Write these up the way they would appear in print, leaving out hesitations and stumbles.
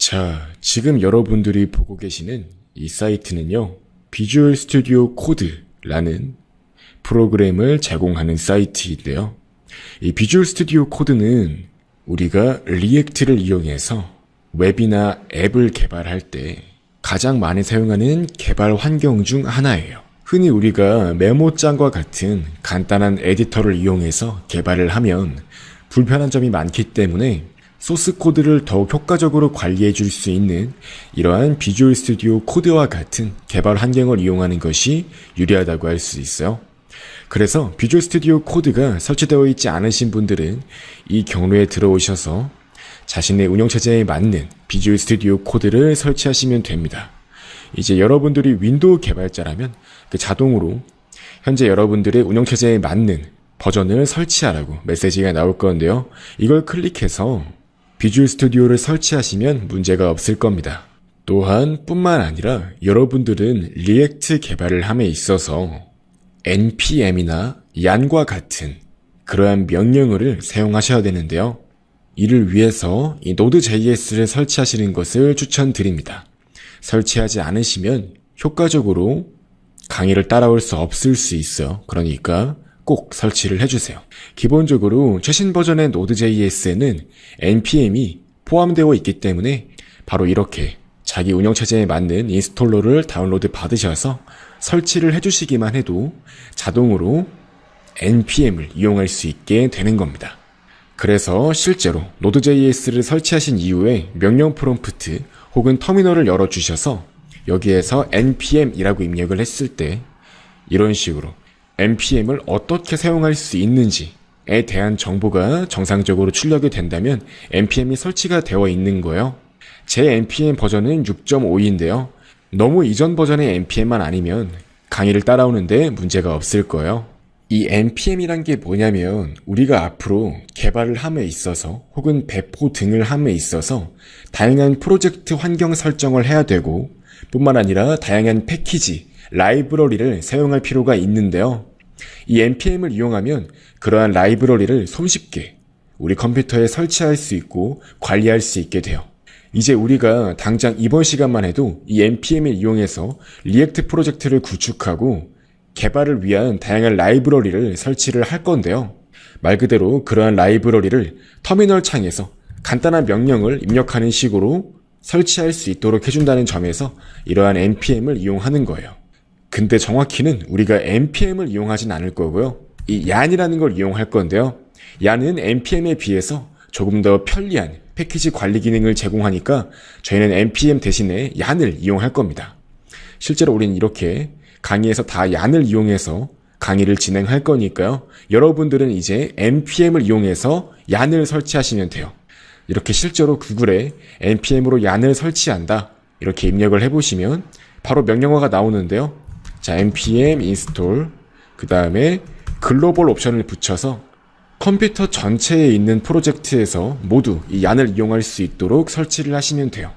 자, 지금 여러분들이 보고 계시는 이 사이트는요, 비주얼 스튜디오 코드라는 프로그램을 제공하는 사이트인데요. 이 비주얼 스튜디오 코드는 우리가 리액트를 이용해서 웹이나 앱을 개발할 때 가장 많이 사용하는 개발 환경 중 하나예요. 흔히 우리가 메모장과 같은 간단한 에디터를 이용해서 개발을 하면 불편한 점이 많기 때문에 소스 코드를 더욱 효과적으로 관리해 줄 수 있는 이러한 비주얼 스튜디오 코드와 같은 개발 환경을 이용하는 것이 유리하다고 할 수 있어요. 그래서 비주얼 스튜디오 코드가 설치되어 있지 않으신 분들은 이 경로에 들어오셔서 자신의 운영체제에 맞는 비주얼 스튜디오 코드를 설치하시면 됩니다. 이제 여러분들이 윈도우 개발자라면 자동으로 현재 여러분들의 운영체제에 맞는 버전을 설치하라고 메시지가 나올 건데요. 이걸 클릭해서 비주얼 스튜디오를 설치하시면 문제가 없을 겁니다. 또한 뿐만 아니라 여러분들은 리액트 개발을 함에 있어서 npm이나 yan과 같은 그러한 명령어를 사용하셔야 되는데요. 이를 위해서 이 Node.js를 설치하시는 것을 추천드립니다. 설치하지 않으시면 효과적으로 강의를 따라올 수 없을 수 있어요. 그러니까 꼭 설치를 해주세요. 기본적으로 최신 버전의 Node.js에는 npm이 포함되어 있기 때문에 바로 이렇게 자기 운영체제에 맞는 인스톨러를 다운로드 받으셔서 설치를 해주시기만 해도 자동으로 npm을 이용할 수 있게 되는 겁니다. 그래서 실제로 Node.js를 설치하신 이후에 명령 프롬프트 혹은 터미널을 열어주셔서 여기에서 npm이라고 입력을 했을 때 이런 식으로 npm을 어떻게 사용할 수 있는지에 대한 정보가 정상적으로 출력이 된다면 npm이 설치가 되어 있는 거예요. 제 npm 버전은 6.5인데요. 너무 이전 버전의 npm만 아니면 강의를 따라오는데 문제가 없을 거예요. 이 npm이란 게 뭐냐면 우리가 앞으로 개발을 함에 있어서 혹은 배포 등을 함에 있어서 다양한 프로젝트 환경 설정을 해야 되고 뿐만 아니라 다양한 패키지, 라이브러리를 사용할 필요가 있는데요. 이 npm을 이용하면 그러한 라이브러리를 손쉽게 우리 컴퓨터에 설치할 수 있고 관리할 수 있게 돼요. 이제 우리가 당장 이번 시간만 해도 이 npm을 이용해서 리액트 프로젝트를 구축하고 개발을 위한 다양한 라이브러리를 설치를 할 건데요. 말 그대로 그러한 라이브러리를 터미널 창에서 간단한 명령을 입력하는 식으로 설치할 수 있도록 해준다는 점에서 이러한 npm을 이용하는 거예요. 근데 정확히는 우리가 npm을 이용하진 않을 거고요. 이 yan이라는 걸 이용할 건데요. yan은 npm에 비해서 조금 더 편리한 패키지 관리 기능을 제공하니까 저희는 npm 대신에 yan을 이용할 겁니다. 실제로 우리는 이렇게 강의에서 다 yan을 이용해서 강의를 진행할 거니까요. 여러분들은 이제 npm을 이용해서 yan을 설치하시면 돼요. 이렇게 실제로 구글에 npm으로 yan을 설치한다 이렇게 입력을 해보시면 바로 명령어가 나오는데요. 자, npm install 그 다음에 글로벌 옵션을 붙여서 컴퓨터 전체에 있는 프로젝트에서 모두 이 yan을 이용할 수 있도록 설치를 하시면 돼요.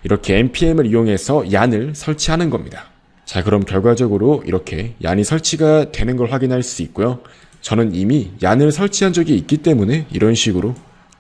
이렇게 npm을 이용해서 yan을 설치하는 겁니다. 자, 그럼 결과적으로 이렇게 yan이 설치가 되는 걸 확인할 수 있고요. 저는 이미 yan을 설치한 적이 있기 때문에 이런 식으로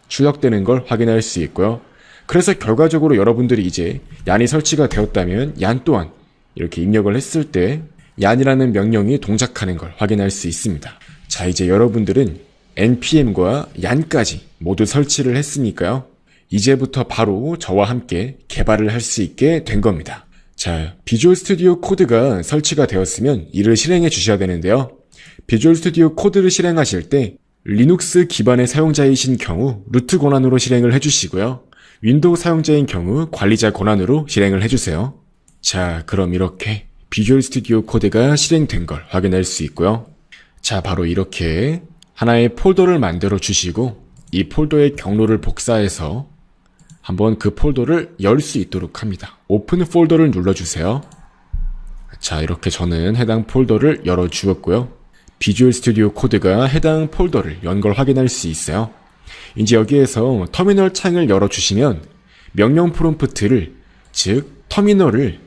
출력되는 걸 확인할 수 있고요. 그래서 결과적으로 여러분들이 이제 yan이 설치가 되었다면 yan 또한 이렇게 입력을 했을 때 yan이라는 명령이 동작하는 걸 확인할 수 있습니다. 자, 이제 여러분들은 npm과 yan까지 모두 설치를 했으니까요. 이제부터 바로 저와 함께 개발을 할 수 있게 된 겁니다. 자, 비주얼 스튜디오 코드가 설치가 되었으면 이를 실행해 주셔야 되는데요. 비주얼 스튜디오 코드를 실행하실 때 리눅스 기반의 사용자이신 경우 루트 권한으로 실행을 해주시고요. 윈도우 사용자인 경우 관리자 권한으로 실행을 해주세요. 자, 그럼 이렇게 비주얼 스튜디오 코드가 실행된 걸 확인할 수 있고요. 자, 바로 이렇게 하나의 폴더를 만들어 주시고 이 폴더의 경로를 복사해서 한번 그 폴더를 열 수 있도록 합니다. 오픈 폴더를 눌러주세요. 자, 이렇게 저는 해당 폴더를 열어 주었고요. 비주얼 스튜디오 코드가 해당 폴더를 연 걸 확인할 수 있어요. 이제 여기에서 터미널 창을 열어주시면 명령 프롬프트를, 즉 터미널을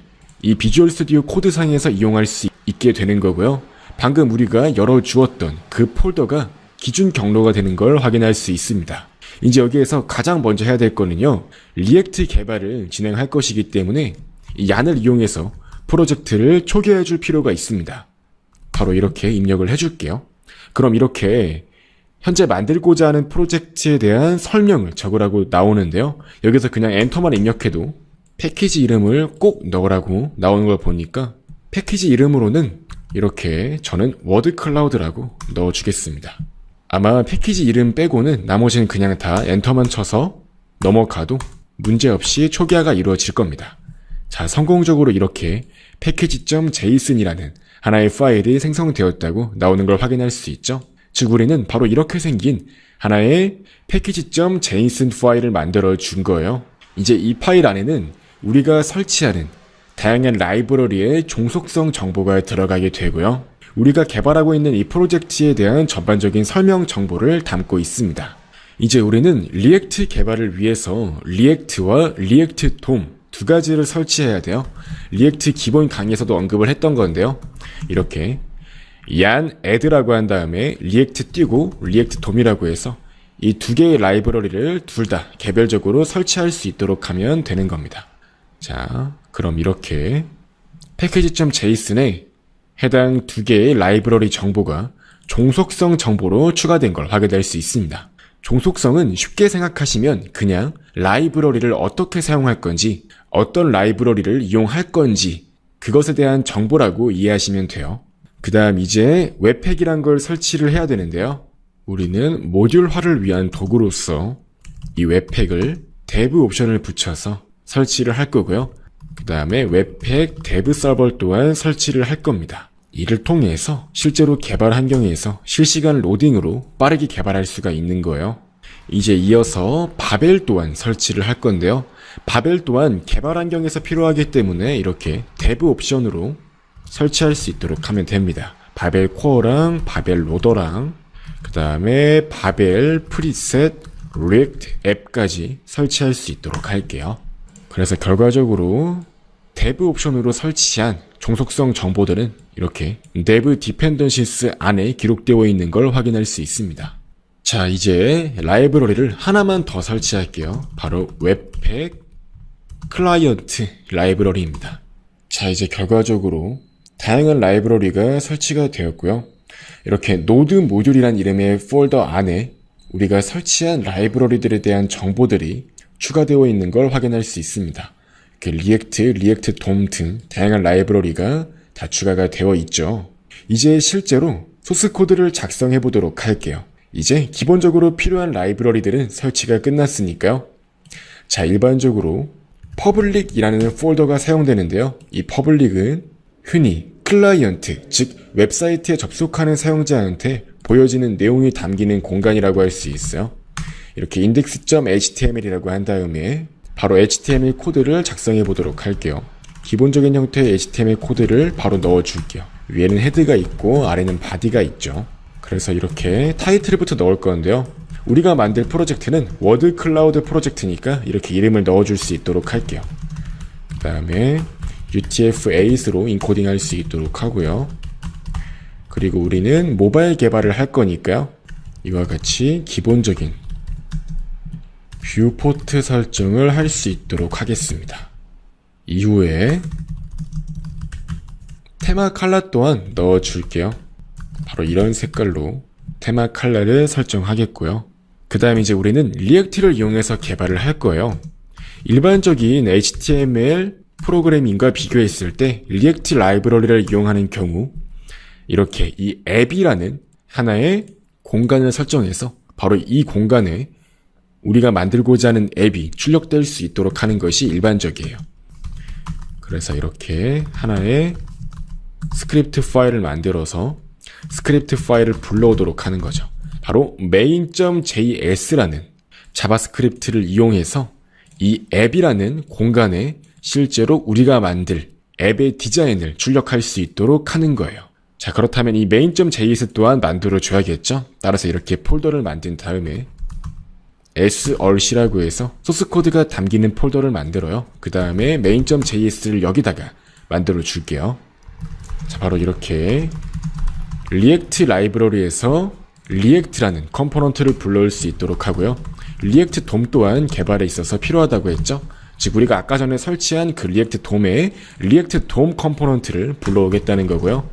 이 비주얼 스튜디오 코드상에서 이용할 수 있게 되는 거고요. 방금 우리가 열어주었던 그 폴더가 기준 경로가 되는 걸 확인할 수 있습니다. 이제 여기에서 가장 먼저 해야 될 거는요, 리액트 개발을 진행할 것이기 때문에 이 얀을 이용해서 프로젝트를 초기화해 줄 필요가 있습니다. 바로 이렇게 입력을 해줄게요. 그럼 이렇게 현재 만들고자 하는 프로젝트에 대한 설명을 적으라고 나오는데요. 여기서 그냥 엔터만 입력해도 패키지 이름을 꼭 넣으라고 나오는 걸 보니까 패키지 이름으로는 이렇게 저는 워드 클라우드라고 넣어주겠습니다. 아마 패키지 이름 빼고는 나머지는 그냥 다 엔터만 쳐서 넘어가도 문제없이 초기화가 이루어질 겁니다. 자, 성공적으로 이렇게 package.json이라는 하나의 파일이 생성되었다고 나오는 걸 확인할 수 있죠. 즉 우리는 바로 이렇게 생긴 하나의 package.json 파일을 만들어 준 거예요. 이제 이 파일 안에는 우리가 설치하는 다양한 라이브러리의 종속성 정보가 들어가게 되고요. 우리가 개발하고 있는 이 프로젝트에 대한 전반적인 설명 정보를 담고 있습니다. 이제 우리는 리액트 개발을 위해서 리액트와 리액트 돔 두 가지를 설치해야 돼요. 리액트 기본 강의에서도 언급을 했던 건데요. 이렇게 얀 add라고 한 다음에 리액트 띄고 리액트 돔이라고 해서 이 두 개의 라이브러리를 둘 다 개별적으로 설치할 수 있도록 하면 되는 겁니다. 자, 그럼 이렇게 package.json에 해당 두 개의 라이브러리 정보가 종속성 정보로 추가된 걸 확인할 수 있습니다. 종속성은 쉽게 생각하시면 그냥 라이브러리를 어떻게 사용할 건지, 어떤 라이브러리를 이용할 건지 그것에 대한 정보라고 이해하시면 돼요. 그 다음 이제 웹팩이란 걸 설치를 해야 되는데요. 우리는 모듈화를 위한 도구로서 이 웹팩을 dev 옵션을 붙여서 설치를 할 거고요. 그 다음에 웹팩 dev 서버 또한 설치를 할 겁니다. 이를 통해서 실제로 개발 환경에서 실시간 로딩으로 빠르게 개발할 수가 있는 거예요. 이제 이어서 바벨 또한 설치를 할 건데요. 바벨 또한 개발 환경에서 필요하기 때문에 이렇게 dev 옵션으로 설치할 수 있도록 하면 됩니다. 바벨 코어랑 바벨 로더랑 그 다음에 바벨 프리셋 리액트 앱까지 설치할 수 있도록 할게요. 그래서 결과적으로 dev 옵션으로 설치한 종속성 정보들은 이렇게 dev dependencies 안에 기록되어 있는 걸 확인할 수 있습니다. 자, 이제 라이브러리를 하나만 더 설치할게요. 바로 웹팩 클라이언트 라이브러리입니다. 자, 이제 결과적으로 다양한 라이브러리가 설치가 되었고요. 이렇게 노드 모듈이란 이름의 폴더 안에 우리가 설치한 라이브러리들에 대한 정보들이 추가되어 있는 걸 확인할 수 있습니다. 리액트, 리액트 돔 등 다양한 라이브러리가 다 추가가 되어 있죠. 이제 실제로 소스 코드를 작성해 보도록 할게요. 이제 기본적으로 필요한 라이브러리들은 설치가 끝났으니까요. 자, 일반적으로 public이라는 폴더가 사용되는데요. 이 public은 흔히 클라이언트, 즉 웹사이트에 접속하는 사용자한테 보여지는 내용이 담기는 공간이라고 할 수 있어요. 이렇게 index.html이라고 한 다음에 바로 HTML 코드를 작성해 보도록 할게요. 기본적인 형태의 HTML 코드를 바로 넣어 줄게요. 위에는 헤드가 있고 아래는 바디가 있죠. 그래서 이렇게 타이틀부터 넣을 건데요. 우리가 만들 프로젝트는 워드 클라우드 프로젝트니까 이렇게 이름을 넣어 줄 수 있도록 할게요. 그 다음에 UTF-8로 인코딩 할 수 있도록 하고요. 그리고 우리는 모바일 개발을 할 거니까요. 이와 같이 기본적인 뷰포트 설정을 할 수 있도록 하겠습니다. 이후에 테마 컬러 또한 넣어 줄게요. 바로 이런 색깔로 테마 컬러를 설정하겠고요. 그 다음 이제 우리는 리액트를 이용해서 개발을 할 거예요. 일반적인 HTML 프로그래밍과 비교했을 때 리액트 라이브러리를 이용하는 경우 이렇게 이 앱이라는 하나의 공간을 설정해서 바로 이 공간에 우리가 만들고자 하는 앱이 출력될 수 있도록 하는 것이 일반적이에요. 그래서 이렇게 하나의 스크립트 파일을 만들어서 스크립트 파일을 불러오도록 하는 거죠. 바로 main.js라는 자바스크립트를 이용해서 이 앱이라는 공간에 실제로 우리가 만들 앱의 디자인을 출력할 수 있도록 하는 거예요. 자, 그렇다면 이 main.js 또한 만들어 줘야겠죠? 따라서 이렇게 폴더를 만든 다음에 src라고 해서 소스 코드가 담기는 폴더를 만들어요. 그 다음에 main.js를 여기다가 만들어 줄게요. 자, 바로 이렇게 리액트 라이브러리에서 리액트라는 컴포넌트를 불러올 수 있도록 하고요. 리액트 돔 또한 개발에 있어서 필요하다고 했죠. 즉 우리가 아까 전에 설치한 그 리액트 돔에 리액트 돔 컴포넌트를 불러오겠다는 거고요.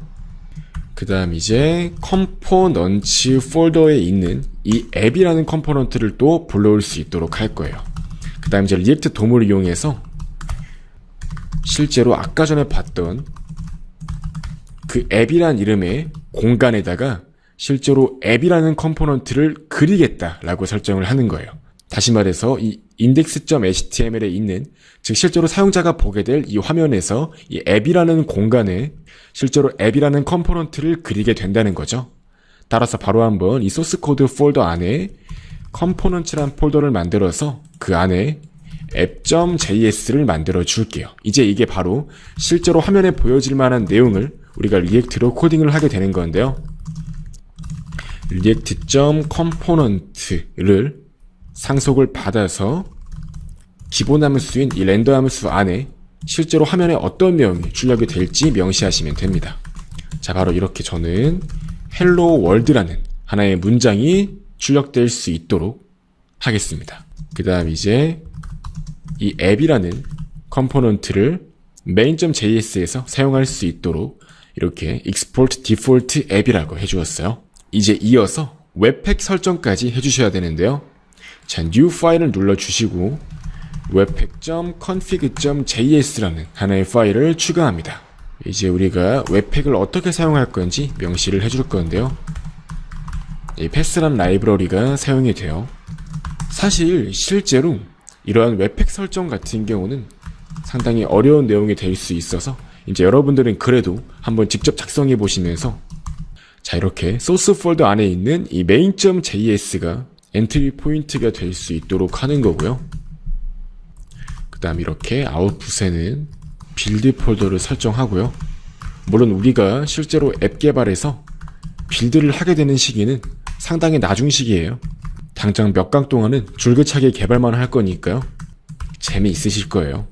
그 다음 이제 컴포넌츠 폴더에 있는 이 앱이라는 컴포넌트를 또 불러올 수 있도록 할 거예요. 그 다음 이제 리액트 돔을 이용해서 실제로 아까 전에 봤던 그 앱이란 이름의 공간에다가 실제로 앱이라는 컴포넌트를 그리겠다라고 설정을 하는 거예요. 다시 말해서 이 index.html에 있는, 즉 실제로 사용자가 보게 될 이 화면에서 이 앱이라는 공간에 실제로 앱이라는 컴포넌트를 그리게 된다는 거죠. 따라서 바로 한번 이 소스 코드 폴더 안에 컴포넌트란 폴더를 만들어서 그 안에 app.js를 만들어 줄게요. 이제 이게 바로 실제로 화면에 보여질 만한 내용을 우리가 리액트로 코딩을 하게 되는 건데요. react.component를 상속을 받아서 기본 함수인 이 렌더 함수 안에 실제로 화면에 어떤 내용이 출력이 될지 명시하시면 됩니다. 자, 바로 이렇게 저는 hello world라는 하나의 문장이 출력될 수 있도록 하겠습니다. 그 다음 이제 이 앱이라는 컴포넌트를 main.js에서 사용할 수 있도록 이렇게 export default 앱이라고 해주었어요. 이제 이어서 웹팩 설정까지 해주셔야 되는데요. 자, new 파일을 눌러주시고 webpack.config.js라는 하나의 파일을 추가합니다. 이제 우리가 웹팩을 어떻게 사용할 건지 명시를 해줄 건데요. 이 패스란 라이브러리가 사용이 돼요. 사실 실제로 이러한 웹팩 설정 같은 경우는 상당히 어려운 내용이 될 수 있어서 이제 여러분들은 그래도 한번 직접 작성해 보시면서, 자, 이렇게 소스 폴더 안에 있는 이 main.js가 엔트리 포인트가 될 수 있도록 하는 거고요. 그 다음 이렇게 아웃풋에는 빌드 폴더를 설정하고요. 물론 우리가 실제로 앱 개발에서 빌드를 하게 되는 시기는 상당히 나중 시기예요. 당장 몇 강 동안은 줄긋하게 개발만 할 거니까요. 재미있으실 거예요.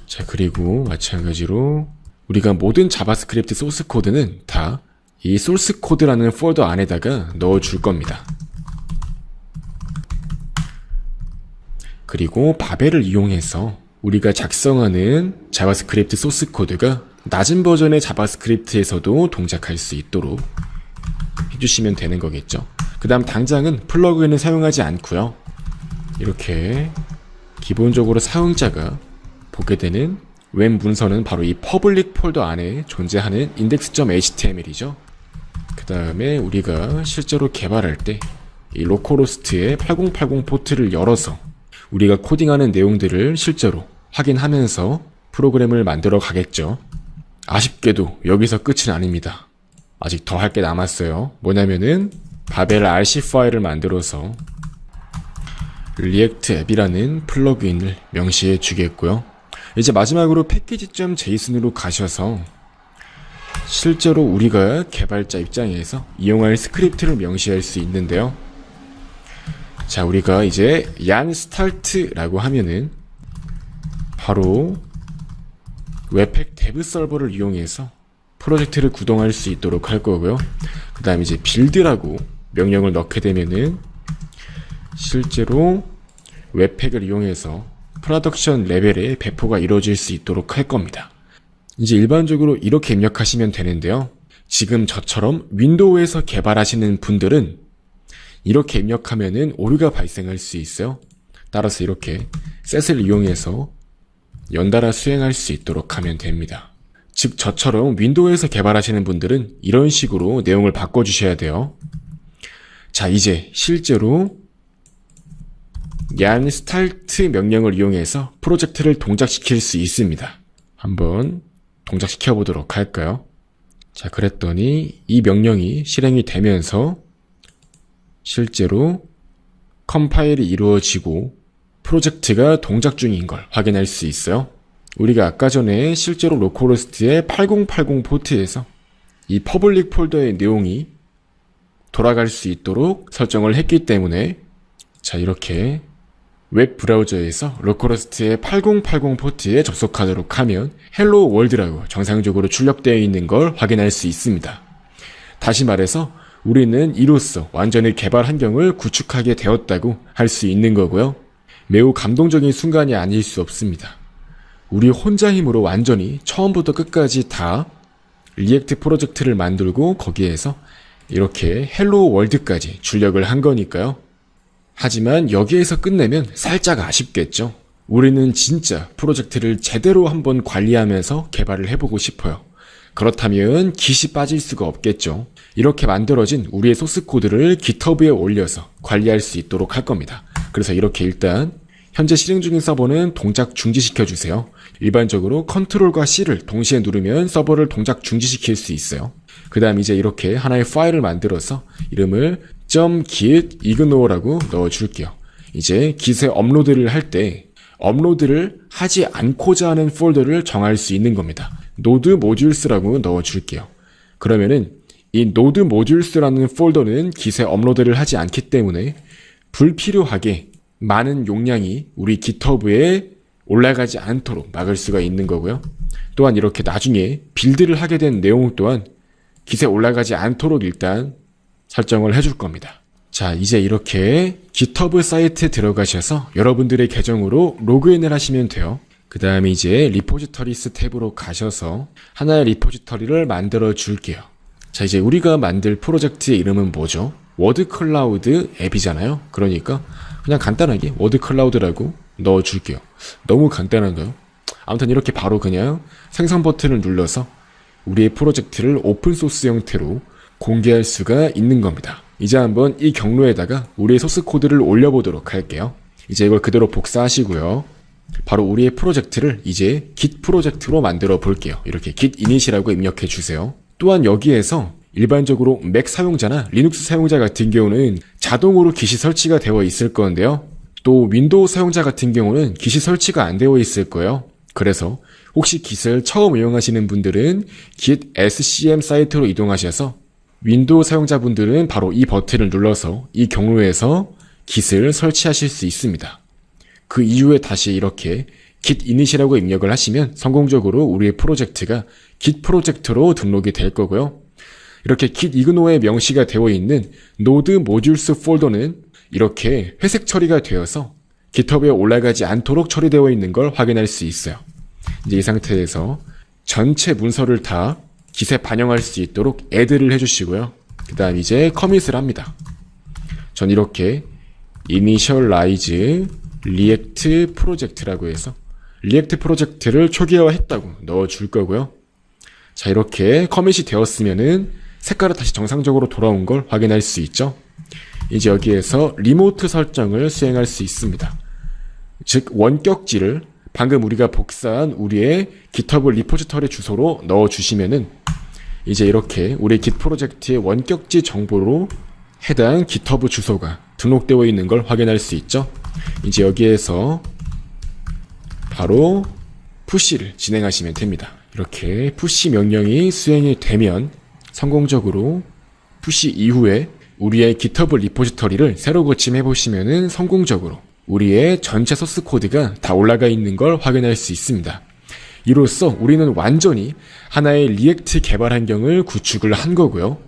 자, 그리고 마찬가지로 우리가 모든 자바스크립트 소스 코드는 다 이 소스 코드라는 폴더 안에다가 넣어줄 겁니다. 그리고 바벨을 이용해서 우리가 작성하는 자바스크립트 소스 코드가 낮은 버전의 자바스크립트에서도 동작할 수 있도록 해주시면 되는 거겠죠. 그 다음 당장은 플러그인을 사용하지 않고요. 이렇게 기본적으로 사용자가 보게 되는 웹 문서는 바로 이 퍼블릭 폴더 안에 존재하는 index.html이죠. 그 다음에 우리가 실제로 개발할 때 이 로컬호스트의 8080 포트를 열어서 우리가 코딩하는 내용들을 실제로 확인하면서 프로그램을 만들어 가겠죠. 아쉽게도 여기서 끝은 아닙니다. 아직 더 할 게 남았어요. 뭐냐면은 바벨 RC 파일을 만들어서 리액트 앱이라는 플러그인을 명시해 주겠고요. 이제 마지막으로 패키지.json으로 가셔서 실제로 우리가 개발자 입장에서 이용할 스크립트를 명시할 수 있는데요. 자, 우리가 이제 yarn start라고 하면은 바로 웹팩 데브 서버를 이용해서 프로젝트를 구동할 수 있도록 할 거고요. 그 다음 이제 build라고 명령을 넣게 되면은 실제로 웹팩을 이용해서 프로덕션 레벨의 배포가 이루어질 수 있도록 할 겁니다. 이제 일반적으로 이렇게 입력하시면 되는데요. 지금 저처럼 윈도우에서 개발하시는 분들은 이렇게 입력하면은 오류가 발생할 수 있어요. 따라서 이렇게 set을 이용해서 연달아 수행할 수 있도록 하면 됩니다. 즉 저처럼 윈도우에서 개발하시는 분들은 이런 식으로 내용을 바꿔주셔야 돼요. 자, 이제 실제로 yarn start 명령을 이용해서 프로젝트를 동작시킬 수 있습니다. 한번 동작시켜 보도록 할까요? 자, 그랬더니 이 명령이 실행이 되면서 실제로 컴파일이 이루어지고 프로젝트가 동작 중인 걸 확인할 수 있어요. 우리가 아까 전에 실제로 로컬호스트의 8080 포트에서 이 퍼블릭 폴더의 내용이 돌아갈 수 있도록 설정을 했기 때문에, 자, 이렇게 웹 브라우저에서 로컬호스트의 8080 포트에 접속하도록 하면 헬로 월드라고 정상적으로 출력되어 있는 걸 확인할 수 있습니다. 다시 말해서 우리는 이로써 완전히 개발 환경을 구축하게 되었다고 할 수 있는 거고요. 매우 감동적인 순간이 아닐 수 없습니다. 우리 혼자 힘으로 완전히 처음부터 끝까지 다 리액트 프로젝트를 만들고 거기에서 이렇게 헬로 월드까지 출력을 한 거니까요. 하지만 여기에서 끝내면 살짝 아쉽겠죠. 우리는 진짜 프로젝트를 제대로 한번 관리하면서 개발을 해보고 싶어요. 그렇다면 깃이 빠질 수가 없겠죠. 이렇게 만들어진 우리의 소스 코드를 GitHub에 올려서 관리할 수 있도록 할 겁니다. 그래서 이렇게 일단 현재 실행 중인 서버는 동작 중지시켜 주세요. 일반적으로 컨트롤과 C를 동시에 누르면 서버를 동작 중지시킬 수 있어요. 그 다음 이제 이렇게 하나의 파일을 만들어서 이름을 .git ignore라고 넣어줄게요. 이제 git에 업로드를 할 때 업로드를 하지 않고자 하는 폴더를 정할 수 있는 겁니다. node modules라고 넣어줄게요. 그러면은 이 node modules라는 폴더는 git에 업로드를 하지 않기 때문에 불필요하게 많은 용량이 우리 GitHub에 올라가지 않도록 막을 수가 있는 거고요. 또한 이렇게 나중에 빌드를 하게 된 내용 또한 git에 올라가지 않도록 일단 설정을 해줄 겁니다. 자, 이제 이렇게 GitHub 사이트에 들어가셔서 여러분들의 계정으로 로그인을 하시면 돼요. 그 다음에 이제 리포지터리스 탭으로 가셔서 하나의 리포지터리를 만들어 줄게요. 자, 이제 우리가 만들 프로젝트의 이름은 뭐죠? 워드 클라우드 앱이잖아요. 그러니까 그냥 간단하게 워드 클라우드라고 넣어 줄게요. 너무 간단한가요? 아무튼 이렇게 바로 그냥 생성 버튼을 눌러서 우리의 프로젝트를 오픈소스 형태로 공개할 수가 있는 겁니다. 이제 한번 이 경로에다가 우리의 소스 코드를 올려보도록 할게요. 이제 이걸 그대로 복사하시고요. 바로 우리의 프로젝트를 이제 git 프로젝트로 만들어 볼게요. 이렇게 git init이라고 입력해 주세요. 또한 여기에서 일반적으로 맥 사용자나 리눅스 사용자 같은 경우는 자동으로 git이 설치가 되어 있을 건데요. 또 윈도우 사용자 같은 경우는 git이 설치가 안 되어 있을 거예요. 그래서 혹시 git을 처음 이용하시는 분들은 git scm 사이트로 이동하셔서 윈도우 사용자분들은 바로 이 버튼을 눌러서 이 경로에서 git을 설치하실 수 있습니다. 그 이후에 다시 이렇게 git init이라고 입력을 하시면 성공적으로 우리의 프로젝트가 git 프로젝트로 등록이 될 거고요. 이렇게 git ignore에 명시가 되어 있는 node modules 폴더는 이렇게 회색 처리가 되어서 GitHub에 올라가지 않도록 처리되어 있는 걸 확인할 수 있어요. 이제 이 상태에서 전체 문서를 다 git에 반영할 수 있도록 add를 해주시고요. 그 다음 이제 커밋을 합니다. 전 이렇게 initialize react project라고 해서 리액트 프로젝트를 초기화했다고 넣어줄 거고요. 자, 이렇게 커밋이 되었으면은 색깔이 다시 정상적으로 돌아온 걸 확인할 수 있죠. 이제 여기에서 리모트 설정을 수행할 수 있습니다. 즉 원격지를 방금 우리가 복사한 우리의 GitHub 리포지터리 주소로 넣어주시면은 이제 이렇게 우리 git 프로젝트의 원격지 정보로 해당 GitHub 주소가 등록되어 있는 걸 확인할 수 있죠. 이제 여기에서 바로 푸시를 진행하시면 됩니다. 이렇게 푸시 명령이 수행이 되면 성공적으로 푸시 이후에 우리의 GitHub 리포지터리를 새로 고침해 보시면은 성공적으로 우리의 전체 소스 코드가 다 올라가 있는 걸 확인할 수 있습니다. 이로써 우리는 완전히 하나의 리액트 개발 환경을 구축을 한 거고요.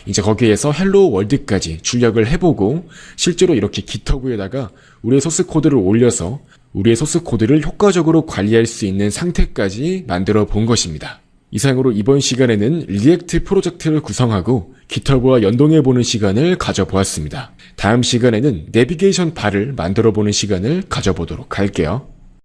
이제 거기에서 헬로 월드까지 출력을 해보고 실제로 이렇게 GitHub에다가 우리의 소스 코드를 올려서 우리의 소스 코드를 효과적으로 관리할 수 있는 상태까지 만들어 본 것입니다. 이상으로 이번 시간에는 리액트 프로젝트를 구성하고 GitHub와 연동해보는 시간을 가져보았습니다. 다음 시간에는 내비게이션 바를 만들어보는 시간을 가져보도록 할게요.